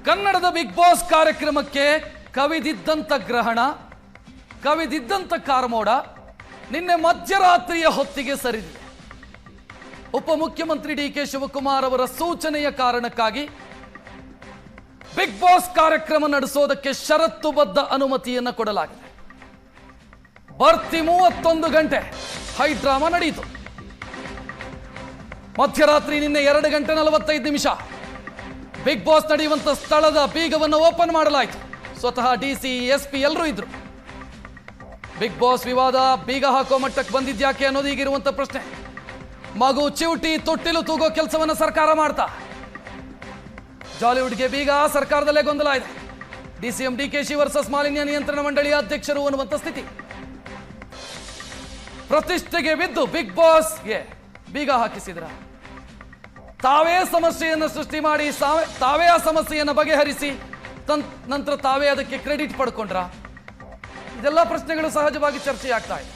ಕನ್ನಡದ big boss ಕಾರ್ಯಕ್ರಮಕ್ಕೆ ಕವಿದಿದ್ದಂಥ ಗ್ರಹಣ, ಕವಿದಿದ್ದಂಥ ಕಾರ್ಮೋಡ ನಿನ್ನೆ ಮಧ್ಯರಾತ್ರಿಯ ಹೊತ್ತಿಗೆ ಸರಿದಿದೆ. ಉಪಮುಖ್ಯಮಂತ್ರಿ ಡಿ.ಕೆ. ಶಿವಕುಮಾರ್ ಅವರ ಸೂಚನೆಯ ಕಾರಣಕ್ಕಾಗಿ ಬಿಗ್ ಬಾಸ್ ಕಾರ್ಯಕ್ರಮ ನಡೆಸೋದಕ್ಕೆ ಷರತ್ತುಬದ್ಧ ಅನುಮತಿಯನ್ನು ಕೊಡಲಾಗಿದೆ. ಬರ್ತಿ 31 ಗಂಟೆ ಹೈ ಡ್ರಾಮಾ ನಡೆಯಿತು. ಮಧ್ಯರಾತ್ರಿ ನಿನ್ನೆ 2 ಗಂಟೆ 45 ನಿಮಿಷ ಬಿಗ್ ಬಾಸ್ ನಡೆಯುವಂತ ಸ್ಥಳದ ಬೀಗವನ್ನು ಓಪನ್ ಮಾಡಲಾಯಿತು. ಸ್ವತಃ ಡಿಸಿ, ಎಸ್ಪಿ ಎಲ್ಲರೂ ಇದ್ರು. ಬಿಗ್ ಬಾಸ್ ವಿವಾದ ಬೀಗ ಹಾಕೋ ಮಟ್ಟಕ್ಕೆ ಬಂದಿದ್ಯಾಕೆ ಅನ್ನೋದು ಈಗಿರುವಂತ ಪ್ರಶ್ನೆ. ಮಗು ಚಿವುಟಿ ತೊಟ್ಟಿಲು ತೂಗೋ ಕೆಲಸವನ್ನ ಸರ್ಕಾರ ಮಾಡ್ತಾ, ಜಾಲಿವುಡ್ಗೆ ಬೀಗ, ಸರ್ಕಾರದಲ್ಲೇ ಗೊಂದಲ ಇದೆ. ಡಿಸಿಎಂ ಡಿಕೆಶಿ ವರ್ಸಸ್ ಮಾಲಿನ್ಯ ನಿಯಂತ್ರಣ ಮಂಡಳಿಯ ಅಧ್ಯಕ್ಷರು ಅನ್ನುವಂತ ಸ್ಥಿತಿ. ಪ್ರತಿಷ್ಠೆಗೆ ಬಿದ್ದು ಬಿಗ್ ಬಾಸ್ಗೆ ಬೀಗ ಹಾಕಿಸಿದ್ರ, ತಾವೇ ಸಮಸ್ಯೆಯನ್ನು ಸೃಷ್ಟಿ ಮಾಡಿ ತಾವೇ ಆ ಸಮಸ್ಯೆಯನ್ನು ಬಗೆಹರಿಸಿ ನಂತರ ತಾವೇ ಅದಕ್ಕೆ ಕ್ರೆಡಿಟ್ ಪಡ್ಕೊಂಡ್ರ? ಇದೆಲ್ಲ ಪ್ರಶ್ನೆಗಳು ಸಹಜವಾಗಿ ಚರ್ಚೆ ಆಗ್ತಾ ಇದೆ.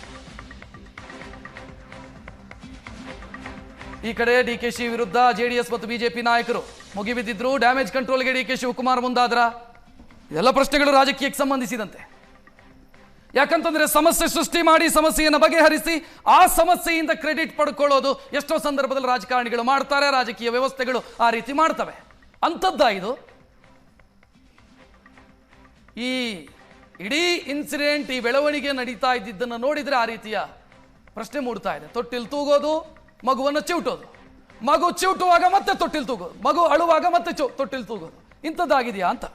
ಈ ಕಡೆ ಡಿಕೆಶಿ ವಿರುದ್ಧ ಜೆಡಿಎಸ್ ಮತ್ತು ಬಿಜೆಪಿ ನಾಯಕರು ಮುಗಿಬಿದ್ದಿದ್ರು. ಡ್ಯಾಮೇಜ್ ಕಂಟ್ರೋಲ್ಗೆ ಡಿ.ಕೆ. ಶಿವಕುಮಾರ್ ಮುಂದಾದ್ರ? ಇದೆಲ್ಲ ಪ್ರಶ್ನೆಗಳು ರಾಜಕೀಯಕ್ಕೆ ಸಂಬಂಧಿಸಿದಂತೆ. ಯಾಕಂತಂದ್ರೆ ಸಮಸ್ಯೆ ಸೃಷ್ಟಿ ಮಾಡಿ ಸಮಸ್ಯೆಯನ್ನು ಬಗೆಹರಿಸಿ ಆ ಸಮಸ್ಯೆಯಿಂದ ಕ್ರೆಡಿಟ್ ಪಡ್ಕೊಳ್ಳೋದು ಎಷ್ಟೋ ಸಂದರ್ಭದಲ್ಲಿ ರಾಜಕಾರಣಿಗಳು ಮಾಡ್ತಾರೆ, ರಾಜಕೀಯ ವ್ಯವಸ್ಥೆಗಳು ಆ ರೀತಿ ಮಾಡ್ತವೆ. ಅಂಥದ್ದ ಇದು. ಈ ಇಡೀ ಇನ್ಸಿಡೆಂಟ್, ಈ ಬೆಳವಣಿಗೆ ನಡೀತಾ ಇದ್ದಿದ್ದನ್ನು ನೋಡಿದ್ರೆ ಆ ರೀತಿಯ ಪ್ರಶ್ನೆ ಮೂಡ್ತಾ ಇದೆ. ತೊಟ್ಟಿಲ್ ತೂಗೋದು, ಮಗುವನ್ನು ಚಿವುಟೋದು, ಮಗು ಚಿವುಟುವಾಗ ಮತ್ತೆ ತೊಟ್ಟಿಲ್ ತೂಗೋದು, ಮಗು ಅಳುವಾಗ ಮತ್ತೆ ತೊಟ್ಟಿಲ್ ತೂಗೋದು, ಇಂಥದ್ದಾಗಿದೆಯಾ ಅಂತ.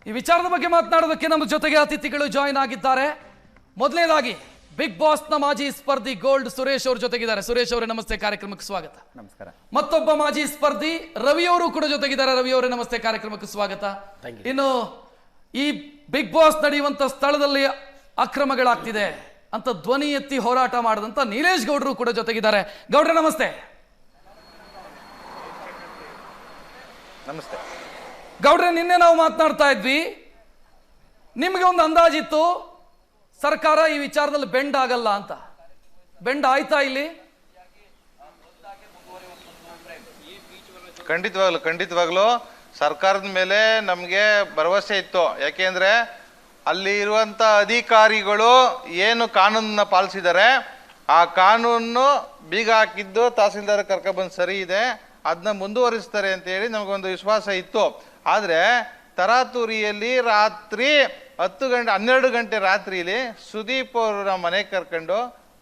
ಈ ವಿಚಾರದ ಬಗ್ಗೆ ಮಾತನಾಡೋದಕ್ಕೆ ನಮ್ಮ ಜೊತೆಗೆ ಅತಿಥಿಗಳು ಜಾಯಿನ್ ಆಗಿದ್ದಾರೆ. ಮೊದಲನೇದಾಗಿ ಬಿಗ್ ಬಾಸ್ನ ಮಾಜಿ ಸ್ಪರ್ಧಿ ಗೋಲ್ಡ್ ಸುರೇಶ್ ಅವರು ಜೊತೆಗಿದ್ದಾರೆ. ಸುರೇಶ್ ಅವರೇ ನಮಸ್ತೆ, ಕಾರ್ಯಕ್ರಮಕ್ಕೆ ಸ್ವಾಗತ. ನಮಸ್ಕಾರ. ಮತ್ತೊಬ್ಬ ಮಾಜಿ ಸ್ಪರ್ಧಿ ರವಿ ಅವರು ಕೂಡ ಜೊತೆಗಿದ್ದಾರೆ. ರವಿ ಅವರೇ ನಮಸ್ತೆ, ಕಾರ್ಯಕ್ರಮಕ್ಕೆ ಸ್ವಾಗತ. ಇನ್ನು ಈ ಬಿಗ್ ಬಾಸ್ ನಡೆಯುವಂತ ಸ್ಥಳದಲ್ಲಿ ಅಕ್ರಮಗಳಾಗ್ತಿದೆ ಅಂತ ಧ್ವನಿ ಎತ್ತಿ ಹೋರಾಟ ಮಾಡಿದಂತ ನೀಲೇಶ್ ಗೌಡರು ಕೂಡ ಜೊತೆಗಿದ್ದಾರೆ. ಗೌಡ್ರೆ ನಮಸ್ತೆ. ನಮಸ್ತೆ ಗೌಡ್ರೆ, ನಿನ್ನೆ ನಾವು ಮಾತನಾಡ್ತಾ ಇದ್ವಿ, ನಿಮಗೆ ಒಂದು ಅಂದಾಜಿತ್ತು ಸರ್ಕಾರ ಈ ವಿಚಾರದಲ್ಲಿ ಬೆಂಡ್ ಆಗಲ್ಲ ಅಂತ. ಬೆಂಡ್ ಆಯ್ತಾ ಇಲ್ಲಿ? ಖಂಡಿತವಾಗ್ಲೂ ಸರ್ಕಾರದ ಮೇಲೆ ನಮಗೆ ಭರವಸೆ ಇತ್ತು. ಯಾಕೆಂದ್ರೆ ಅಲ್ಲಿ ಇರುವಂತ ಅಧಿಕಾರಿಗಳು ಏನು ಕಾನೂನನ್ನ ಪಾಲಿಸಿದ್ದಾರೆ, ಆ ಕಾನೂನು ಬೀಗ ಹಾಕಿದ್ದು ತಹಸೀಲ್ದಾರ್ ಕರ್ಕೊಬಂದು ಸರಿ ಇದೆ, ಅದನ್ನ ಮುಂದುವರಿಸ್ತಾರೆ ಅಂತ ಹೇಳಿ ನಮಗೊಂದು ವಿಶ್ವಾಸ ಇತ್ತು. ಆದ್ರೆ ತರಾತುರಿಯಲ್ಲಿ ರಾತ್ರಿ 12 ಗಂಟೆ ರಾತ್ರಿಲಿ ಸುದೀಪ್ ಅವರ ಮನೆಗೆ ಕರ್ಕೊಂಡು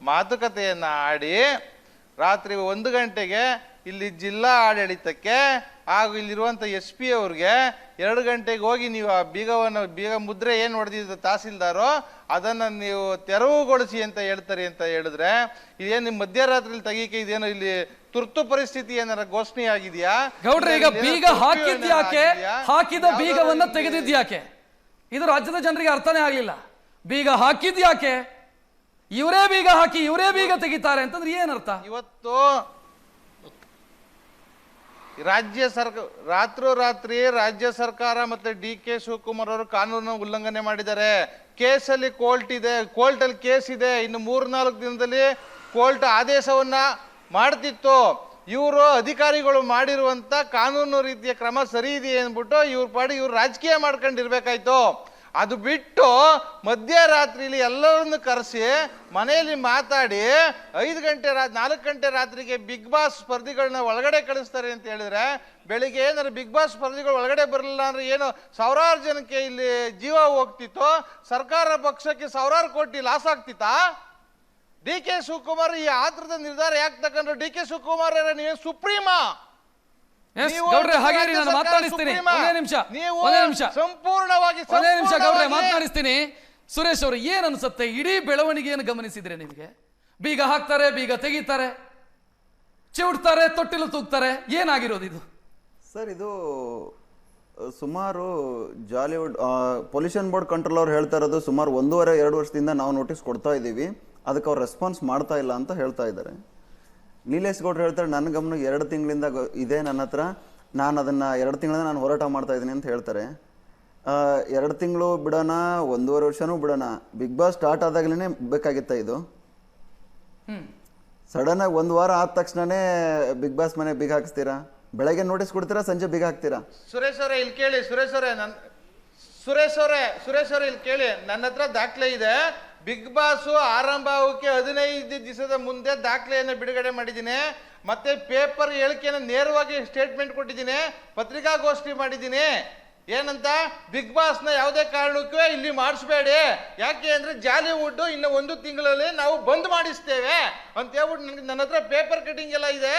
ಮಾತುಕತೆಯನ್ನ ಆಡಿ ರಾತ್ರಿ 1 ಗಂಟೆಗೆ ಇಲ್ಲಿ ಜಿಲ್ಲಾ ಆಡಳಿತಕ್ಕೆ ಹಾಗೂ ಇಲ್ಲಿರುವಂಥ SP ಅವ್ರಿಗೆ 2 ಗಂಟೆಗೆ ಹೋಗಿ ನೀವು ಆ ಬೀಗ ಮುದ್ರೆ ಏನು ಹೊಡೆದಿದ್ದ ತಹಸೀಲ್ದಾರೋ ಅದನ್ನು ನೀವು ತೆರವುಗೊಳಿಸಿ ಅಂತ ಹೇಳ್ತಾರೆ ಅಂತ ಹೇಳಿದ್ರೆ, ಇದೇನು ನಿಮ್ಮ ಮಧ್ಯರಾತ್ರಿಲಿ ತೆಗೀಕೆ ಇದೇನು ಇಲ್ಲಿ ತುರ್ತು ಪರಿಸ್ಥಿತಿ ಏನಾರ ಘೋಷಣೆ ಆಗಿದೆಯಾ? ಗೌಡ್ರೆ, ಈಗ ಬೀಗ ಹಾಕಿದ್ಯಾಕೆ, ಹಾಕಿದ ಬೀಗವನ್ನ ತೆಗೆದಿದ್ಯಾಕೆ? ಇದು ರಾಜ್ಯದ ಜನರಿಗೆ ಅರ್ಥನೇ ಆಗ್ಲಿಲ್ಲ. ಬೀಗ ಹಾಕಿದ್ಯಾಕೆ, ಇವರೇ ಬೀಗ ಹಾಕಿ ಇವರೇ ಬೀಗ ತೆಗಿತಾರೆ ಅಂತಂದ್ರೆ ಏನರ್ಥ? ಇವತ್ತು ರಾತ್ರಿ ರಾಜ್ಯ ಸರ್ಕಾರ ಮತ್ತೆ ಡಿ.ಕೆ. ಶಿವಕುಮಾರ್ ಅವರು ಕಾನೂನು ಉಲ್ಲಂಘನೆ ಮಾಡಿದ್ದಾರೆ. ಕೇಸಲ್ಲಿ ಕೋರ್ಟಲ್ಲಿ ಕೇಸ್ ಇದೆ. ಇನ್ನು 3-4 ದಿನದಲ್ಲಿ ಕೋರ್ಟ್ ಆದೇಶವನ್ನ ಮಾಡ್ತಿತ್ತು. ಇವರು ಅಧಿಕಾರಿಗಳು ಮಾಡಿರುವಂತ ಕಾನೂನು ರೀತಿಯ ಕ್ರಮ ಸರಿ ಇದೆ ಅಂದ್ಬಿಟ್ಟು ಇವ್ರು ರಾಜಕೀಯ ಮಾಡ್ಕೊಂಡಿರ್ಬೇಕಾಯ್ತು. ಅದು ಬಿಟ್ಟು ಮಧ್ಯರಾತ್ರಿಲಿ ಎಲ್ಲರನ್ನು ಕರೆಸಿ ಮನೆಯಲ್ಲಿ ಮಾತಾಡಿ 4 ಗಂಟೆ ರಾತ್ರಿಗೆ ಬಿಗ್ ಬಾಸ್ ಸ್ಪರ್ಧಿಗಳನ್ನ ಒಳಗಡೆ ಕಳಿಸ್ತಾರೆ ಅಂತ ಹೇಳಿದ್ರೆ, ಬೆಳಿಗ್ಗೆ ಏನಾದ್ರು ಬಿಗ್ ಬಾಸ್ ಸ್ಪರ್ಧಿಗಳು ಒಳಗಡೆ ಬರಲಿಲ್ಲ ಅಂದ್ರೆ ಏನು ಸಾವಿರಾರು ಜನಕ್ಕೆ ಇಲ್ಲಿ ಜೀವ ಹೋಗ್ತಿತ್ತು, ಸರ್ಕಾರ ಪಕ್ಷಕ್ಕೆ ಸಾವಿರಾರು ಕೋಟಿ ಲಾಸ್ ಆಗ್ತಿತ್ತಾ? ಡಿ.ಕೆ. ಶಿವಕುಮಾರ್ ಈ ಆತರದ ನಿರ್ಧಾರ ಯಾಕೆ ತಗೊಂಡ್ರು? ಡಿ.ಕೆ. ಶಿವಕುಮಾರ್ ನೀವೇ ಸುಪ್ರೀಮಾ? ಮಾತನಾಡಿಸ್ತೀನಿ. ಸುರೇಶ್ ಅವರು, ಏನ್ ಅನ್ಸುತ್ತೆ ಇಡೀ ಬೆಳವಣಿಗೆಯನ್ನು ಗಮನಿಸಿದ್ರೆ ನಿಮಗೆ? ಬೀಗ ಹಾಕ್ತಾರೆ, ಬೀಗ ತೆಗಿತಾರೆ, ಚಿವುಡ್ತಾರೆ, ತೊಟ್ಟಿಲು ತೂಗ್ತಾರೆ, ಏನಾಗಿರೋದು ಇದು? ಸರ್, ಇದು ಸುಮಾರು ಜಾಲಿವುಡ್ ಪೊಲ್ಯೂಷನ್ ಬೋರ್ಡ್ ಕಂಟ್ರೋಲ್ ಅವ್ರು ಹೇಳ್ತಾ ಇರೋದು ಸುಮಾರು 1.5-2 ವರ್ಷದಿಂದ ನಾವು ನೋಟಿಸ್ ಕೊಡ್ತಾ ಇದ್ದೀವಿ, ಅದಕ್ಕೆ ಅವ್ರು ರೆಸ್ಪಾನ್ಸ್ ಮಾಡ್ತಾ ಇಲ್ಲ ಅಂತ ಹೇಳ್ತಾ ಇದ್ದಾರೆ. ನೀಲೇಶ್ ಗೌಡ್ರು ಹೇಳ್ತಾರೆ, ನನ್ನ ಗಮನ 2 ತಿಂಗಳಿಂದ ಇದೆ ನನ್ನ ಹತ್ರ, ನಾನು ಅದನ್ನು 2 ತಿಂಗಳಿಂದ ನಾನು ಹೋರಾಟ ಮಾಡ್ತಾ ಇದ್ದೀನಿ ಅಂತ ಹೇಳ್ತಾರೆ. 2 ತಿಂಗಳು ಬಿಡೋಣ, 1.5 ವರ್ಷನೂ ಬಿಡೋಣ, ಬಿಗ್ ಬಾಸ್ ಸ್ಟಾರ್ಟ್ ಆದಾಗಲೇ ಬೇಕಾಗಿತ್ತ ಇದು? ಸಡನ್ ಆಗಿ 1 ವಾರ ಆದ ತಕ್ಷಣನೇ ಬಿಗ್ ಬಾಸ್ ಮನೆ ಬಿಗ್ ಹಾಕ್ಸ್ತೀರಾ? ಬೆಳಗ್ಗೆ ನೋಟಿಸ್ ಕೊಡ್ತೀರಾ, ಸಂಜೆ ಬಿಗ್ ಹಾಕ್ತೀರಾ? ಸುರೇಶ್ ಅವರೇ ಇಲ್ಲಿ ಕೇಳಿ, ಸುರೇಶ್ ಅವರೇ ಇಲ್ಲಿ ಕೇಳಿ, ನನ್ನ ಹತ್ರ ದಾಖಲೆ ಇದೆ. ಬಿಗ್ ಬಾಸ್ ಆರಂಭ ಆಗೋಕೆ 15 ದಿವಸದ ಮುಂದೆ ದಾಖಲೆಯನ್ನು ಬಿಡುಗಡೆ ಮಾಡಿದ್ದೀನಿ. ಮತ್ತೆ ಪೇಪರ್ ಹೇಳಿಕೆಯನ್ನು ನೇರವಾಗಿ ಸ್ಟೇಟ್ಮೆಂಟ್ ಕೊಟ್ಟಿದ್ದೀನಿ, ಪತ್ರಿಕಾಗೋಷ್ಠಿ ಮಾಡಿದ್ದೀನಿ. ಏನಂತ, ಬಿಗ್ ಬಾಸ್ನ ಯಾವುದೇ ಕಾರಣಕ್ಕೂ ಇಲ್ಲಿ ಮಾಡಿಸ್ಬೇಡಿ, ಯಾಕೆ ಅಂದ್ರೆ ಜಾಲಿವುಡ್ ಇನ್ನು 1 ತಿಂಗಳಲ್ಲಿ ನಾವು ಬಂದ್ ಮಾಡಿಸ್ತೇವೆ ಅಂತ ಹೇಳ್ಬಿಟ್ಟು ನನ್ನ ಹತ್ರ ಪೇಪರ್ ಕಟಿಂಗ್ ಎಲ್ಲ ಇದೆ.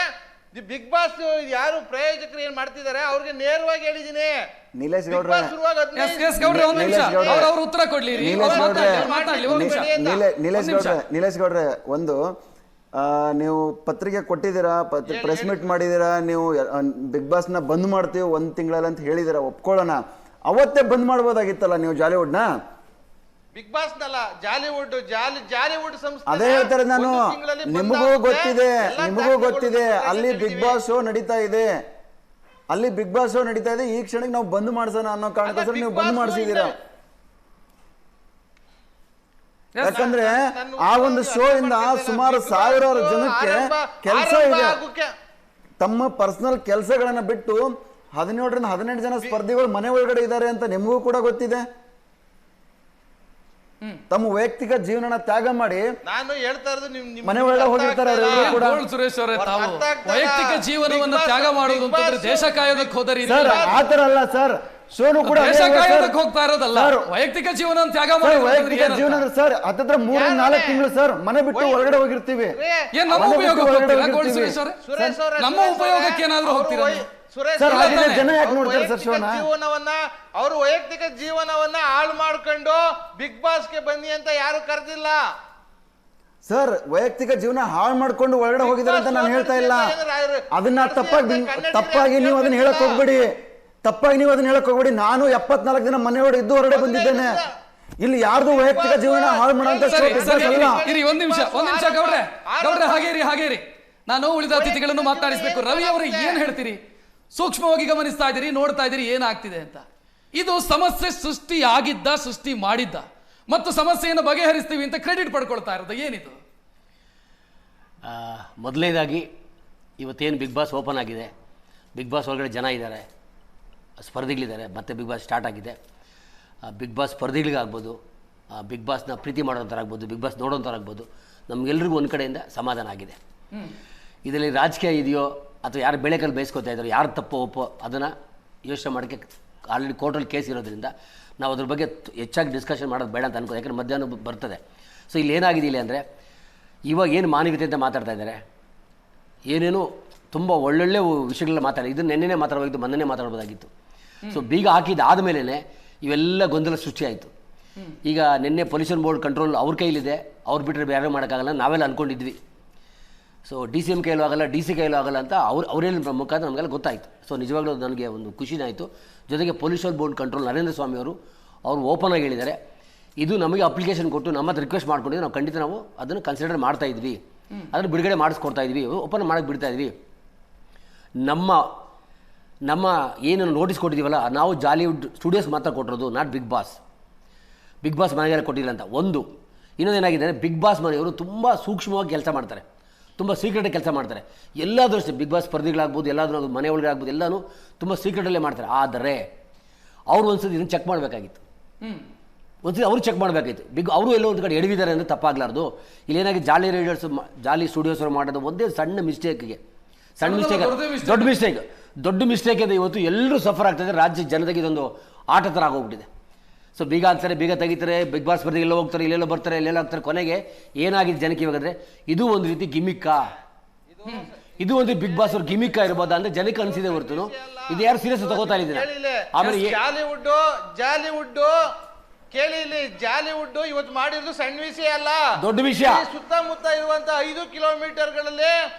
ಬಿಗ್ ಬಾಸ್ ಯಾರು ಪ್ರಾಯೋಜಕರು ಏನ್ ಮಾಡ್ತಿದ್ದಾರೆ ಅವ್ರಿಗೆ ನೇರವಾಗಿ ಹೇಳಿದೀನಿ. ನೀಲೇಶ್ ಗೌಡ್ರೆ, ಉತ್ತರ ಕೊಡ್ಲಿ. ನೀಲೇಶ್ ಗೌಡ್ರೆ, ಒಂದು ನೀವು ಪತ್ರಿಕೆ ಕೊಟ್ಟಿದ್ದೀರಾ, ಪ್ರೆಸ್ ಮೀಟ್ ಮಾಡಿದ್ದೀರಾ, ನೀವು ಬಿಗ್ ಬಾಸ್ನ ಬಂದ್ ಮಾಡ್ತೀವಿ 1 ತಿಂಗಳಲ್ಲಿ ಅಂತ ಹೇಳಿದ್ದೀರಾ, ಒಪ್ಕೊಳ್ಳೋಣ. ಅವತ್ತೇ ಬಂದ್ ಮಾಡ್ಬೋದಾಗಿತ್ತಲ್ಲ ನೀವು ಜಾಲಿವುಡ್ನ. ಬಿಗ್ ಬಾಸ್ ನಲ್ಲ, ಜಾಲಿವುಡ್ ಸಂಸ್ಥೆ. ಅದೇ ಹೇಳ್ತಾರೆ ನಾನು, ನಿಮಗೂ ಗೊತ್ತಿದೆ ಅಲ್ಲಿ ಬಿಗ್ ಬಾಸ್ ಶೋ ನಡೀತಾ ಇದೆ, ಈ ಕ್ಷಣಕ್ಕೆ ನಾವು ಬಂದ್ ಮಾಡ್ಸೋಣ ಅನ್ನೋ ಕಾರಣಕ್ಕೋಸ್ಕರ ನೀವು ಬಂದ್ ಮಾಡಿಸಿದೀರಾ. ಯಾಕಂದ್ರೆ ಆ ಒಂದು ಶೋ ಇಂದ ಸುಮಾರು 1000 ಜನಕ್ಕೆ ಕೆಲಸ ಇದೆ. ತಮ್ಮ ಪರ್ಸನಲ್ ಕೆಲಸಗಳನ್ನ ಬಿಟ್ಟು 17ರಿಂದ 18 ಜನ ಸ್ಪರ್ಧಿಗಳು ಮನೆ ಒಳಗಡೆ ಇದ್ದಾರೆ ಅಂತ ನಿಮಗೂ ಕೂಡ ಗೊತ್ತಿದೆ. ತಮ್ಮ ವೈಯಕ್ತಿಕ ಜೀವನ ತ್ಯಾಗ ಮಾಡಿ ನಾನು ಹೇಳ್ತಾ ಇರೋದು ಮನೆ ಒಳಗಡೆ ಹೋಗಿರ್ತಾರೆ ಕೂಡ. ಸುರೇಶ್ ಅವರೇ, ತಾವು ವೈಯಕ್ತಿಕ ಜೀವನವನ್ನು ತ್ಯಾಗ ಮಾಡೋದು ಅಂತಂದ್ರೆ ದೇಶ ಕಾಯೋದಕ್ಕೆ ಹೋದರಿ ಆತರ ಅಲ್ಲ ಸರ್. ಶೋನು ಕೂಡ ದೇಶ ಕಾಯೋದಕ್ಕೆ ಹೋಗ್ತಾ ಇರೋದಲ್ಲ, ವೈಯಕ್ತಿಕ ಜೀವನ ತ್ಯಾಗ ಮಾಡಿ. ವೈಯಕ್ತಿಕ ಜೀವನ ಸರ್ ಹತ್ತಿರ 3-4 ತಿಂಗಳು ಸರ್ ಮನೆ ಬಿಟ್ಟು ಹೊರಗಡೆ ಹೋಗಿರ್ತೀವಿ. ನಮ್ಮ ಉಪಯೋಗಕ್ಕೆ ಏನಾದ್ರು ಹೋಗ್ತೀರಾ? ಜನ ಯಾಕೆ ನೋಡ್ತಾರೆ ಸರ್ ಶೋನ? ಅವ್ರ ವೈಯಕ್ತಿಕ ಜೀವನವನ್ನ ಹಾಳು ಮಾಡ್ಕೊಂಡು ಬಿಗ್ ಬಾಸ್ಗೆ ಬನ್ನಿ ಅಂತ ಯಾರು ಕರೆದಿಲ್ಲ ಸರ್. ವೈಯಕ್ತಿಕ ಜೀವನ ಹಾಳು ಮಾಡ್ಕೊಂಡು ಒಳಗಡೆ ಹೋಗಿದ್ದಾರೆ ಅಂತ ನಾನು ಹೇಳ್ತಾ ಇಲ್ಲ. ಅದನ್ನ ತಪ್ಪಾಗಿ ನೀವು ಅದನ್ನ ಹೇಳಕ್ ಹೋಗ್ಬೇಡಿ. ನಾನು 74 ದಿನ ಮನೆಯೊಳಗೆ ಇದ್ದು ಹೊರಗಡೆ ಬಂದಿದ್ದೇನೆ. ಇಲ್ಲಿ ಯಾರ್ದು ವೈಯಕ್ತಿಕ ಜೀವನ ಹಾಳು ಮಾಡೋಂತ ಒಂದ್ ನಿಮಿಷ ಗೌಡ್ರೆ, ಹಾಗೇರಿ ನಾನು ಉಳಿದ ಅತಿಥಿಗಳನ್ನು ಮಾತನಾಡಿಸ್ಬೇಕು. ರವಿ ಅವರು ಏನ್ ಹೇಳ್ತೀರಿ? ಸೂಕ್ಷ್ಮವಾಗಿ ಗಮನಿಸ್ತಾ ಇದ್ದೀರಿ, ನೋಡ್ತಾ ಇದ್ದೀರಿ ಏನಾಗ್ತಿದೆ ಅಂತ. ಇದು ಸಮಸ್ಯೆ ಸೃಷ್ಟಿ ಮಾಡಿದ್ದ ಮತ್ತು ಸಮಸ್ಯೆಯನ್ನು ಬಗೆಹರಿಸ್ತೀವಿ ಅಂತ ಕ್ರೆಡಿಟ್ ಪಡ್ಕೊಳ್ತಾ ಇರೋದು ಏನಿದು? ಮೊದಲನೇದಾಗಿ ಇವತ್ತೇನು ಬಿಗ್ ಬಾಸ್ ಓಪನ್ ಆಗಿದೆ, ಬಿಗ್ ಬಾಸ್ ಒಳಗಡೆ ಜನ ಇದ್ದಾರೆ, ಸ್ಪರ್ಧಿಗಳಿದ್ದಾರೆ, ಮತ್ತೆ ಬಿಗ್ ಬಾಸ್ ಸ್ಟಾರ್ಟ್ ಆಗಿದೆ. ಬಿಗ್ ಬಾಸ್ ಸ್ಪರ್ಧಿಗಳಿಗಾಗ್ಬೋದು, ಬಿಗ್ ಬಾಸ್ನ ಪ್ರೀತಿ ಮಾಡೋಂಥರಾಗ್ಬೋದು, ಬಿಗ್ ಬಾಸ್ ನೋಡೋಂಥರಾಗ್ಬೋದು, ನಮಗೆಲ್ರಿಗೂ ಒಂದು ಕಡೆಯಿಂದ ಸಮಾಧಾನ ಆಗಿದೆ. ಇದರಲ್ಲಿ ರಾಜಕೀಯ ಇದೆಯೋ ಅಥವಾ ಯಾರು ಬೆಳೆಕಲ್ಲಿ ಬೇಯಿಸ್ಕೊತಾ ಇದ್ದಾರೋ, ಯಾರು ತಪ್ಪೋ ಒಪ್ಪೋ ಅದನ್ನು ಯೋಚನೆ ಮಾಡೋಕ್ಕೆ ಆಲ್ರೆಡಿ ಕೋರ್ಟಲ್ಲಿ ಕೇಸ್ ಇರೋದ್ರಿಂದ ನಾವು ಅದ್ರ ಬಗ್ಗೆ ಹೆಚ್ಚಾಗಿ ಡಿಸ್ಕಷನ್ ಮಾಡೋದು ಬೇಡ ಅಂತ ಅನ್ಕೋ. ಯಾಕಂದರೆ ಮಧ್ಯಾಹ್ನ ಬರ್ತದೆ. ಸೊ ಇಲ್ಲಿ ಏನಾಗಿದೆ ಇಲ್ಲಿ ಅಂದರೆ, ಇವಾಗ ಏನು ಮಾನವೀಯತೆ ಅಂತ ಮಾತಾಡ್ತಾ ಇದ್ದಾರೆ, ಏನೇನು ತುಂಬ ಒಳ್ಳೊಳ್ಳೆ ವಿಷಯಗಳನ್ನ ಮಾತಾಡಿ, ಇದನ್ನು ನೆನ್ನೆನೇ ಮಾತಾಡೋದು, ಮೊನ್ನೆ ಮಾತಾಡ್ಬೋದಾಗಿತ್ತು. ಸೊ ಬೀಗ ಹಾಕಿದ್ದಾದ ಮೇಲೇ ಇವೆಲ್ಲ ಗೊಂದಲ ಸೃಷ್ಟಿಯಾಯಿತು. ಈಗ ನಿನ್ನೆ ಪೊಲ್ಯೂಷನ್ ಬೋರ್ಡ್ ಕಂಟ್ರೋಲ್ ಅವ್ರ ಕೈಲಿದೆ, ಅವ್ರು ಬಿಟ್ಟರೆ ಬೇರೆ ಮಾಡೋಕ್ಕಾಗಲ್ಲ ನಾವೆಲ್ಲ ಅಂದ್ಕೊಂಡಿದ್ವಿ. ಸೊ DCM ಕೈಲೂ ಆಗಲ್ಲ, DC ಕೈಲೂ ಆಗಲ್ಲ ಅಂತ ಅವ್ರೇನು ಮುಖಾಂತರ ನಮಗೆಲ್ಲ ಗೊತ್ತಾಯಿತು. ಸೊ ನಿಜವಾಗ್ಲೂ ನನಗೆ ಒಂದು ಖುಷಿನೇ ಆಯಿತು. ಜೊತೆಗೆ pollution board control Narendra Swamy ಅವರು ಓಪನ್ ಆಗಿ ಹೇಳಿದ್ದಾರೆ, ಇದು ನಮಗೆ ಅಪ್ಲಿಕೇಶನ್ ಕೊಟ್ಟು ನಮ್ಮ ಹತ್ರ ರಿಕ್ವೆಸ್ಟ್ ಮಾಡ್ಕೊಂಡಿದ್ದು ನಾವು ಖಂಡಿತ ನಾವು ಅದನ್ನು ಕನ್ಸಿಡರ್ ಮಾಡ್ತಾ ಇದ್ವಿ, ಅದನ್ನು ಬಿಡುಗಡೆ ಮಾಡಿಸ್ಕೊಡ್ತಾ ಇದ್ವಿ, ಓಪನ್ ಮಾಡೋಕ್ಕೆ ಬಿಡ್ತಾ ಇದ್ವಿ. ನಮ್ಮ ಏನು ನೋಟಿಸ್ ಕೊಟ್ಟಿದ್ದೀವಲ್ಲ, ನಾವು ಜಾಲಿವುಡ್ ಸ್ಟುಡಿಯೋಸ್ ಮಾತ್ರ ಕೊಟ್ಟಿರೋದು, ನಾಟ್ ಬಿಗ್ ಬಾಸ್ ಮನೆಗೆಲ್ಲ ಕೊಟ್ಟಿಲ್ಲ ಅಂತ. ಇನ್ನೊಂದೇನಾಗಿದೆ ಅಂದರೆ, ಬಿಗ್ ಬಾಸ್ ಮನೆಯವರು ತುಂಬ ಸೂಕ್ಷ್ಮವಾಗಿ ಕೆಲಸ ಮಾಡ್ತಾರೆ, ತುಂಬ ಸೀಕ್ರೆಟಾಗಿ ಕೆಲಸ ಮಾಡ್ತಾರೆ. ಎಲ್ಲಾದರೂ ಅಷ್ಟೇ, ಬಿಗ್ ಬಾಸ್ ಸ್ಪರ್ಧಿಗಳಾಗ್ಬೋದು, ಎಲ್ಲಾದರೂ ಮನೆ ಒಳಗೆ ಆಗ್ಬೋದು, ಎಲ್ಲನೂ ತುಂಬ ಸೀಕ್ರೆಟಲ್ಲೇ ಮಾಡ್ತಾರೆ. ಆದರೆ ಅವರು ಒಂದ್ಸತಿ ಇದನ್ನು ಚೆಕ್ ಮಾಡಬೇಕಾಗಿತ್ತು, ಅವರು ಚೆಕ್ ಮಾಡಬೇಕಾಗಿತ್ತು. ಅವರು ಎಲ್ಲೋ ಒಂದು ಕಡೆ ಎಡವಿದ್ದಾರೆ ಅಂದರೆ ತಪ್ಪಾಗಲಾರ್ದು. ಇಲ್ಲೇನಾಗಿ ಜಾಲಿ ಸ್ಟುಡಿಯೋಸ್ ಅವರು ಮಾಡೋದು ಒಂದೇ ಸಣ್ಣ ಮಿಸ್ಟೇಕ್ಗೆ, ದೊಡ್ಡ ಮಿಸ್ಟೇಕ್ ಇದೆ. ಇವತ್ತು ಎಲ್ಲರೂ ಸಫರ್ ಆಗ್ತಾಯಿದೆ, ರಾಜ್ಯ ಜನತೆಗೆ ಇದೊಂದು ಆಟ ಥರ ಆಗೋಗ್ಬಿಟ್ಟಿದೆ. ಸೊ ಬೀಗ ಹಾಕ್ತಾರೆ, ಬೀಗ ತೆಗಿತಾರೆ, ಬಿಗ್ ಬಾಸ್ ಸ್ಪರ್ಧೆ ಎಲ್ಲೋ ಹೋಗ್ತಾರೆ, ಇಲ್ಲೆಲ್ಲೋ ಬರ್ತಾರೆ, ಎಲ್ಲೆಲ್ಲೋ ಹೋಗ್ತಾರೆ. ಕೊನೆಗೆ ಏನಾಗಿದೆ ಜನಕ್ಕೆ ಇವಾಗಂದರೆ, ಇದು ಒಂದು ರೀತಿ ಗಿಮಿಕ್ಕಾ, ಇದು ಒಂದು ಬಿಗ್ ಬಾಸ್ ಅವ್ರ ಗಿಮಿಕ್ಕಾ ಇರ್ಬೋದಾ ಅಂದರೆ ಜನಕ್ಕೆ ಅನಿಸಿದೆ ಹೊರತು ಇದು ಯಾರು ಸೀರಿಯಸ್ ತಗೋತಾ ಇದ್ದೀರಾ? ಆಮೇಲೆ ಜಾಲಿವುಡ್ ಕೇಳಿ, ಇಲ್ಲಿ ಜಾಲಿವುಡ್ ಇವತ್ತು ಮಾಡಿರೋದು ಸಣ್ಣ ವಿಷಯ ಅಲ್ಲ, ದೊಡ್ಡ ವಿಷಯ. ಸುತ್ತಮುತ್ತ ಇರುವಂತ 5 ಕಿಲೋಮೀಟರ್ಗಳಲ್ಲಿ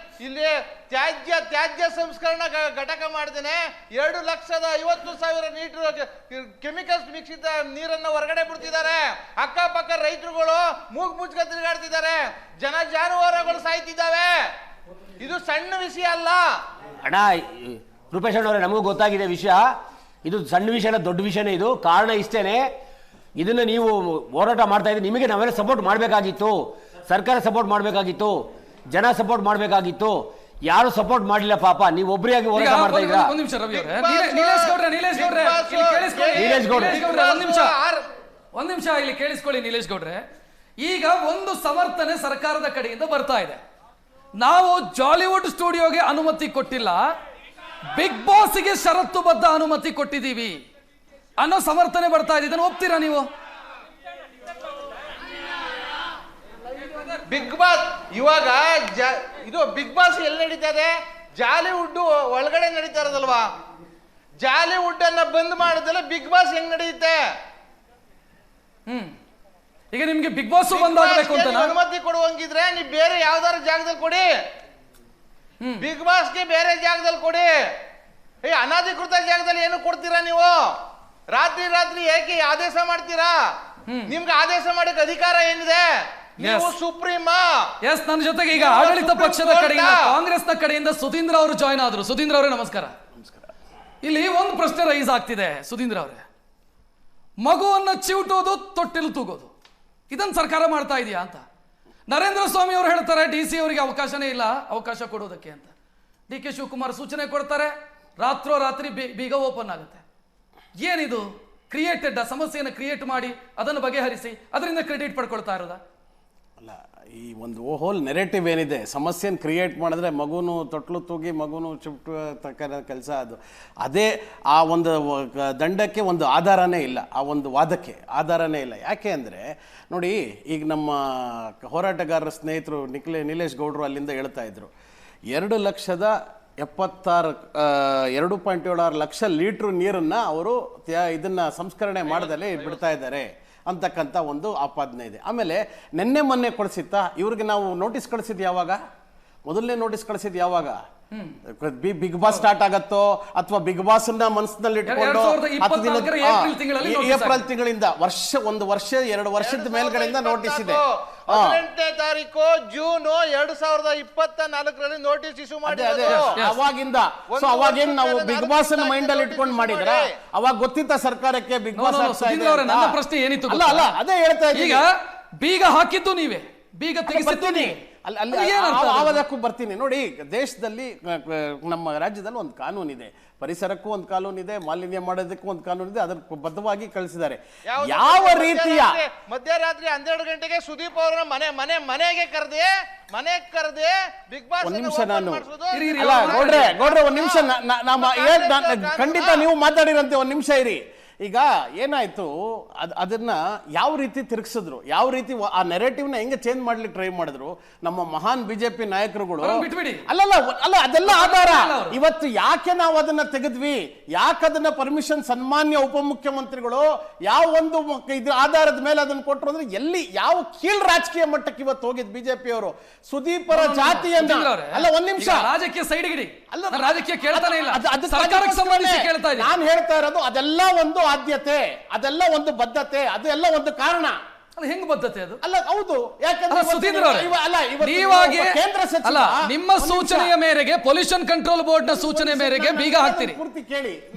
ಇಲ್ಲಿ ತ್ಯಾಜ್ಯ ಸಂಸ್ಕರಣಾ ಘಟಕ ಮಾಡ್ತೇನೆ. 2,50,000 ಲೀಟರ್ ಕೆಮಿಕಲ್ಸ್ ಮಿಕ್ಸಿದ ನೀರನ್ನ ಹೊರಗಡೆ ಬಿಡ್ತಿದ್ದಾರೆ. ಅಕ್ಕಪಕ್ಕ ರೈತರುಗಳು ಮೂಗ್ ಮುಚ್ಕ ತಿರುಗಾಡ್ತಿದ್ದಾರೆ, ಜಾನುವಾರುಗಳು ಸಾಯ್ತಿದ್ದಾವೆ. ಇದು ಸಣ್ಣ ವಿಷಯ ಅಲ್ಲ ಅಣ್ಣ. ರೂಪೇಶ್ ಅವರೇ, ನಮಗೂ ಗೊತ್ತಾಗಿದೆ ವಿಷಯ, ಇದು ಸಣ್ಣ ವಿಷಯ ಅಲ್ಲ, ದೊಡ್ಡ ವಿಷಯನೇ. ಇದು ಕಾರಣ ಇಷ್ಟೇನೆ, ಇದನ್ನು ನೀವು ಹೋರಾಟ ಮಾಡ್ತಾ ಇದ್ದೀರಿ, ನಿಮಗೆ ನಾವೆಲ್ಲ ಸಪೋರ್ಟ್ ಮಾಡಬೇಕಾಗಿತ್ತು, ಸರ್ಕಾರ ಸಪೋರ್ಟ್ ಮಾಡಬೇಕಾಗಿತ್ತು. ಜನ ಸಪೋರ್ಟ್ ಮಾಡಬೇಕಾಗಿತ್ತು. ಯಾರು ಸಪೋರ್ಟ್ ಮಾಡಲಿಲ್ಲ ಪಾಪ. ನೀವು ಒಬ್ಬರಿಯಾಗಿ ಹೋರಾಟ ಮಾಡ್ತಾ ಇದ್ದೀರಾ. ಒಂದು ನಿಮಿಷ ರವಿ ಅವರೇ, ನೀಲೇಶ್ ಗೌಡ್ರೆ ಇಲ್ಲಿ ಕೇಳಿಸ್ಕೊಳ್ಳಿ. ನೀಲೇಶ್ ಗೌಡ್ರೆ ಒಂದ್ ನಿಮಿಷ ಇಲ್ಲಿ ಕೇಳಿಸ್ಕೊಳ್ಳಿ ನೀಲೇಶ್ ಗೌಡ್ರೆ. ಈಗ ಒಂದು ಸಮರ್ಥನೆ ಸರ್ಕಾರದ ಕಡೆಯಿಂದ ಬರ್ತಾ ಇದೆ. ನಾವು ಜಾಲಿವುಡ್ ಸ್ಟುಡಿಯೋಗೆ ಅನುಮತಿ ಕೊಟ್ಟಿಲ್ಲ, ಬಿಗ್ ಬಾಸ್ಗೆ ಷರತ್ತುಬದ್ಧ ಅನುಮತಿ ಕೊಟ್ಟಿದ್ದೀವಿ ಅನ್ನೋ ಸಮರ್ಥನೆ ಬರ್ತಾ ಇದೆ. ಇದನ್ನು ಒಪ್ತೀರಾ ನೀವು? ಬಿಗ್ ಬಾಸ್ ಇವಾಗ ಇದು ಬಿಗ್ ಬಾಸ್ ಎಲ್ಲಿ ನಡೀತಾ ಇದೆ? ಜಾಲಿವುಡ್ ಒಳಗಡೆ ನಡೀತಾ ಇರೋದಲ್ವಾ? ಜಾಲಿವುಡ್ ಅನ್ನ ಬಂದ್ ಮಾಡಿದ್ರೆ ಬಿಗ್ ಬಾಸ್ ಹೆಂಗ್ ನಡೆಯುತ್ತೆ? ಈಗ ನಿಮ್ಗೆ ಬಿಗ್ ಬಾಸ್ ಬಂದಾಗಬೇಕು ಅಂತ ಅನುಮತಿ ಕೊಡುವಂಗಿದ್ರೆ ನೀವು ಬೇರೆ ಯಾವ್ದಾದ್ರು ಜಾಗದಲ್ಲಿ ಕೊಡಿ. ಬಿಗ್ ಬಾಸ್ಗೆ ಬೇರೆ ಜಾಗದಲ್ಲಿ ಕೊಡಿ. ಅನಧಿಕೃತ ಜಾಗದಲ್ಲಿ ಏನು ಕೊಡ್ತೀರಾ ನೀವು? ರಾತ್ರಿ ರಾತ್ರಿ ಏಕೆ ಆದೇಶ ಮಾಡ್ತೀರಾ? ನಿಮ್ಗೆ ಆದೇಶ ಮಾಡಕ್ಕೆ ಅಧಿಕಾರ ಏನಿದೆ? ನೀವು ಸುಪ್ರೀಮಾ. ಎಸ್, ನನ್ನ ಜೊತೆಗೆ ಈಗ ಆಡಳಿತ ಪಕ್ಷದ ಕಡೆಯಿಂದ ಕಾಂಗ್ರೆಸ್ನ ಕಡೆಯಿಂದ ಸುಧೀಂದ್ರ ಅವರು ಜಾಯ್ನ್ ಆದ್ರು. ಸುಧೀಂದ್ರ ಅವರೇ ನಮಸ್ಕಾರ. ಇಲ್ಲಿ ಒಂದು ಪ್ರಶ್ನೆ ರೈಸ್ ಆಗ್ತಿದೆ ಸುಧೀಂದ್ರ ಅವರೇ. ಮಗುವನ್ನ ಚಿವುಟೋದು, ತೊಟ್ಟಿಲು ತೂಗೋದು, ಇದನ್ನ ಸರ್ಕಾರ ಮಾಡ್ತಾ ಇದೆಯಾ ಅಂತ ನರೇಂದ್ರ ಸ್ವಾಮಿ ಅವರು ಹೇಳ್ತಾರೆ. DC ಅವರಿಗೆ ಅವಕಾಶನೇ ಇಲ್ಲ ಅವಕಾಶ ಕೊಡೋದಕ್ಕೆ ಅಂತ. DK ಶಿವಕುಮಾರ್ ಸೂಚನೆ ಕೊಡ್ತಾರೆ, ರಾತ್ರೋರಾತ್ರಿ ಬೀಗ ಓಪನ್ ಆಗುತ್ತೆ. ಏನಿದು? ಕ್ರಿಯೇಟೆಡ್ ಸಮಸ್ಯೆಯನ್ನು ಕ್ರಿಯೇಟ್ ಮಾಡಿ ಅದನ್ನು ಬಗೆಹರಿಸಿ ಅದರಿಂದ ಕ್ರೆಡಿಟ್ ಪಡ್ಕೊಳ್ತಾ ಇರೋದಾ? ಅಲ್ಲ, ಈ ಒಂದು ಹೋಲ್ ನೆರೆಟಿವ್ ಏನಿದೆ, ಸಮಸ್ಯೆನ ಕ್ರಿಯೇಟ್ ಮಾಡಿದ್ರೆ ಮಗುನು ತೊಟ್ಲು ತೂಗಿ ಮಗುನು ಚುಟ್ಟು ಕೆಲಸ ಅದು. ಅದೇ ಆ ಒಂದು ದಂಡಕ್ಕೆ ಒಂದು ಆಧಾರನೇ ಇಲ್ಲ, ಆ ಒಂದು ವಾದಕ್ಕೆ ಆಧಾರನೇ ಇಲ್ಲ. ಯಾಕೆ ಅಂದರೆ ನೋಡಿ, ಈಗ ನಮ್ಮ ಹೋರಾಟಗಾರರ ಸ್ನೇಹಿತರು ನೀಲೇಶ್ ಗೌಡರು ಅಲ್ಲಿಂದ ಹೇಳ್ತಾ ಇದ್ರು, 2,76,2.76 ಲಕ್ಷ ಲೀಟ್ರ್ ನೀರನ್ನು ಅವರು ಇದನ್ನು ಸಂಸ್ಕರಣೆ ಮಾಡದಲ್ಲೇ ಬಿಡ್ತಾ ಇದ್ದಾರೆ ಅಂತಕ್ಕಂಥ ಒಂದು ಆಪಾದನೆ ಇದೆ. ಆಮೇಲೆ ಮೊನ್ನೆ ಕಳಿಸಿತ್ತಾ ಇವ್ರಿಗೆ ನಾವು ನೋಟಿಸ್ ಕಳಿಸಿದ್ದು ಯಾವಾಗ? ಮೊದಲನೇ ನೋಟಿಸ್ ಕಳಿಸಿದ್ದು ಯಾವಾಗ? ಬಿಗ್ ಬಾಸ್ ಸ್ಟಾರ್ಟ್ ಆಗತ್ತೋ ಅಥವಾ ಬಿಗ್ ಬಾಸ್ ಮನಸ್ಸಿನಲ್ಲಿ ಇಟ್ಕೊಂಡು ಏಪ್ರಿಲ್ ತಿಂಗಳಿಂದ ಒಂದು ವರ್ಷ 2 ವರ್ಷದ ಮೇಲ್ಗಡೆಯಿಂದ ನೋಟಿಸ್ ಇದೆ. 18ನೇ ತಾರೀಕು ಜೂನ್ 2024ರಲ್ಲಿ ನೋಟಿಸ್ ಇಶ್ಯೂ ಮಾಡಿದ್ರು. ಅವಾಗಿಂದ ಅವಾಗೇನು ನಾವು ಬಿಗ್ ಬಾಸ್ ಅನ್ನ ಮೈಂಡ್ ಅಲ್ಲಿ ಇಟ್ಕೊಂಡು ಮಾಡಿದ್ರ? ಅವಾಗ ಗೊತ್ತಿತ್ತ ಸರ್ಕಾರಕ್ಕೆ ಬಿಗ್ ಬಾಸ್ ನನ್ನ ಪ್ರಶ್ನೆ ಏನಿತ್ತು? ಅಲ್ಲ ಅದೇ ಹೇಳ್ತಾ ಇದ್ದೀನಿ. ಈಗ ಬೀಗ ಹಾಕಿದ್ದು ನೀವೇ, ಬೀಗ ತೆಗೆಸಿದ್ದು ನೀವೇ. ಆವದಕ್ಕೂ ಬರ್ತೀನಿ ನೋಡಿ. ದೇಶದಲ್ಲಿ ನಮ್ಮ ರಾಜ್ಯದಲ್ಲಿ ಒಂದು ಕಾನೂನಿದೆ, ಪರಿಸರಕ್ಕೂ ಒಂದು ಕಾನೂನಿದೆ, ಮಾಲಿನ್ಯ ಮಾಡೋದಕ್ಕೂ ಒಂದು ಕಾನೂನಿದೆ. ಅದಕ್ಕೆ ಬದ್ಧವಾಗಿ ಕಳಿಸಿದ್ದಾರೆ. ಯಾವ ರೀತಿಯ ಮಧ್ಯರಾತ್ರಿ 12 ಗಂಟೆಗೆ ಸುದೀಪ್ ಅವರ ಮನೆಗೆ ಕರೆದೆ ಬಿಗ್ ಬಾಸ್ ಒಂದ್ ನಿಮಿಷ ನಾನು ಗೌಡ್ರೆ ಒಂದ್ ನಿಮಿಷ ಖಂಡಿತ ನೀವು ಮಾತಾಡಿರಂತೆ ಒಂದ್ ನಿಮಿಷ ಇರಿ. ಈಗ ಏನಾಯ್ತು, ಅದನ್ನ ಯಾವ ರೀತಿ ತಿರುಗಿಸಿದ್ರು, ಯಾವ ರೀತಿ ಆ ನೆರೆಟಿವ್ನ ಹೆಂಗೆ ಚೇಂಜ್ ಮಾಡ್ಲಿಕ್ಕೆ ಟ್ರೈ ಮಾಡಿದ್ರು ನಮ್ಮ ಮಹಾನ್ ಬಿಜೆಪಿ ನಾಯಕರುಗಳು. ಅಲ್ಲ ಅದೆಲ್ಲ ಆಧಾರ. ಇವತ್ತು ಯಾಕೆ ನಾವು ಅದನ್ನ ತೆಗೆದ್ವಿ, ಯಾಕೆ ಅದನ್ನ ಪರ್ಮಿಷನ್ ಸನ್ಮಾನ್ಯ ಉಪಮುಖ್ಯಮಂತ್ರಿಗಳು ಯಾವ ಒಂದು ಇದ್ರ ಆಧಾರದ ಮೇಲೆ ಅದನ್ನ ಕೊಟ್ಟರು ಅಂದ್ರೆ ಎಲ್ಲಿ ಯಾವ ಕೀಳ್ ರಾಜಕೀಯ ಮಟ್ಟಕ್ಕೆ ಇವತ್ತು ಹೋಗಿದ್ ಬಿಜೆಪಿ ಅವರು ಸುದೀಪರ ಜಾತಿಯನ್ನ. ಅಲ್ಲ ಒಂದ್ ನಿಮಿಷ, ರಾಜಕೀಯ ಸೈಡ್ಗಿಡಿ. ಅಲ್ಲ, ರಾಜಕೀಯ ಕೇಳ್ತಾನೆ ಇಲ್ಲ, ಸರ್ಕಾರಕ್ಕೆ ಸಂಬಂಧಿಸಿ ಕೇಳ್ತಾ ಇದೆ. ನಾನು ಹೇಳ್ತಾ ಇರೋದು ಅದೆಲ್ಲ ಒಂದು ಆದ್ಯತೆ, ಅದೆಲ್ಲ ಒಂದು ಬದ್ಧತೆ, ಅದೆಲ್ಲ ಒಂದು ಕಾರಣ. ಅದು ಹೆಂಗ್ ಬದ್ಧತೆ ಅದು? ಅಲ್ಲ ಹೌದು, ಯಾಕಂದ್ರೆ ಸುಧೀಂದ್ರ ನೀವಾಗಿ ಅಲ್ಲ, ನಿಮ್ಮ ಸೂಚನೆಯ ಮೇರೆಗೆ ಪೊಲ್ಯೂಷನ್ ಕಂಟ್ರೋಲ್ ಬೋರ್ಡ್ ನ ಸೂಚನೆ ಮೇರೆಗೆ ಬೀಗ ಹಾಕ್ತೀರಿ,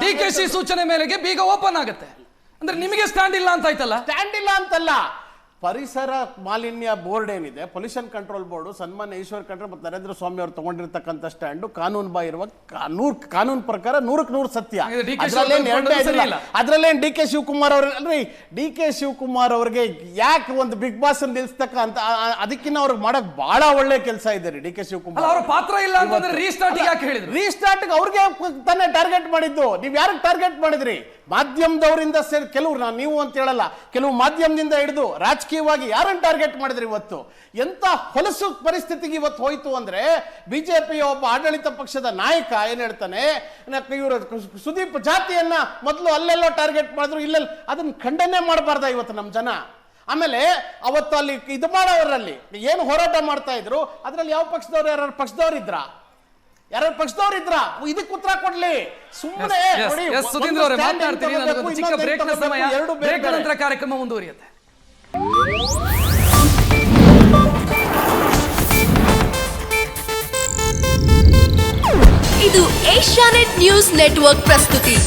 DKC ಸೂಚನೆ ಮೇರೆಗೆ ಬೀಗ ಓಪನ್ ಆಗುತ್ತೆ. ಅಂದ್ರೆ ನಿಮಗೆ ಸ್ಟ್ಯಾಂಡ್ ಇಲ್ಲ ಅಂತ ಆಯ್ತಲ್ಲ? ಸ್ಟ್ಯಾಂಡ್ ಇಲ್ಲ ಅಂತಲ್ಲ, ಪರಿಸರ ಮಾಲಿನ್ಯ ಬೋರ್ಡ್ ಏನಿದೆ, ಪೊಲ್ಯೂಷನ್ ಕಂಟ್ರೋಲ್ ಬೋರ್ಡ್ ಸನ್ಮಾನ್ಯ ಈಶ್ವರ್ ಖಂಡ್ರೆ ಮತ್ತು ನರೇಂದ್ರ ಸ್ವಾಮಿ ಅವರು ತಗೊಂಡಿರ್ತಕ್ಕಂಥ ಸ್ಟ್ಯಾಂಡು ಕಾನೂನು ಬಾಹಿರುವ ಕಾನೂನು ಪ್ರಕಾರ 100% ಸತ್ಯ. ಅದ್ರಲ್ಲೇನು DK ಶಿವಕುಮಾರ್ ಅವ್ರ ಅಲ್ರಿ, DK ಶಿವಕುಮಾರ್ ಅವ್ರಿಗೆ ಯಾಕೆ ಒಂದು ಬಿಗ್ ಬಾಸ್ ನಿಲ್ಸ್ತಕ್ಕಂತ ಅದಕ್ಕಿಂತ ಅವ್ರಿಗೆ ಮಾಡಕ್ ಬಹಳ ಒಳ್ಳೆ ಕೆಲಸ ಇದೆ ರೀ. DK ಶಿವಕುಮಾರ್ ಅವ್ರ ಪಾತ್ರ ಇಲ್ಲ ಅಂತಂದ್ರೆ ರೀಸ್ಟಾರ್ಟ್ ಯಾಕೆ ಹೇಳಿದ್ರು? ರೀಸ್ಟಾರ್ಟ್ ಅವ್ರಿಗೆ ತಾನೇ ಟಾರ್ಗೆಟ್ ಮಾಡಿದ್ದು. ನೀವ್ ಯಾರಿಗೆ ಟಾರ್ಗೆಟ್ ಮಾಡಿದ್ರಿ? ಮಾಧ್ಯಮದವರಿಂದ ಸೇರಿ ಕೆಲವರು, ನೀವು ಅಂತ ಹೇಳಲ್ಲ, ಕೆಲವು ಮಾಧ್ಯಮದಿಂದ ಹಿಡಿದು ರಾಜಕೀಯವಾಗಿ ಯಾರನ್ನು ಟಾರ್ಗೆಟ್ ಮಾಡಿದ್ರಿ? ಇವತ್ತು ಎಂತ ಹೊಲಸು ಪರಿಸ್ಥಿತಿಗೆ ಇವತ್ತು ಹೋಯ್ತು ಅಂದ್ರೆ, ಬಿಜೆಪಿಯ ಒಬ್ಬ ಆಡಳಿತ ಪಕ್ಷದ ನಾಯಕ ಏನ್ ಹೇಳ್ತಾನೆ, ಇವರು ಸುದೀಪ್ ಜಾತಿಯನ್ನ ಮೊದಲು ಅಲ್ಲೆಲ್ಲೋ ಟಾರ್ಗೆಟ್ ಮಾಡಿದ್ರು, ಇಲ್ಲೆಲ್ಲ ಅದನ್ನ ಖಂಡನೆ ಮಾಡಬಾರ್ದ ಇವತ್ತು ನಮ್ಮ ಜನ? ಆಮೇಲೆ ಅವತ್ತು ಅಲ್ಲಿ ಇದು ಮಾಡೋರಲ್ಲಿ ಏನು ಹೋರಾಟ ಮಾಡ್ತಾ ಇದ್ರು, ಅದ್ರಲ್ಲಿ ಯಾವ ಪಕ್ಷದವ್ರು ಯಾರು ಪಕ್ಷದವ್ರು ಇದ್ರ? ಯಾರು ಪಕ್ಷದವ್ರು ಇದ್ರ? ಇದಕ್ಕೆ ಉತ್ತರ ಕೊಡ್ಲಿ. ಸುಮ್ಮನೆ ಸುಧೀಂದ್ರ ಅವರೇ ಮಾತನಾಡ್ತೀನಿ, ನನಗೊಂದು ಚಿಕ್ಕ ಬ್ರೇಕ್ ನ ಸಮಯ. ಬ್ರೇಕ್ ನಂತರ ಕಾರ್ಯಕ್ರಮ ಮುಂದುವರಿಯುತ್ತೆ. ಇದು ಏಷ್ಯಾನೆಟ್ ನ್ಯೂಸ್ ನೆಟ್ವರ್ಕ್ ಪ್ರಸ್ತುತಿ.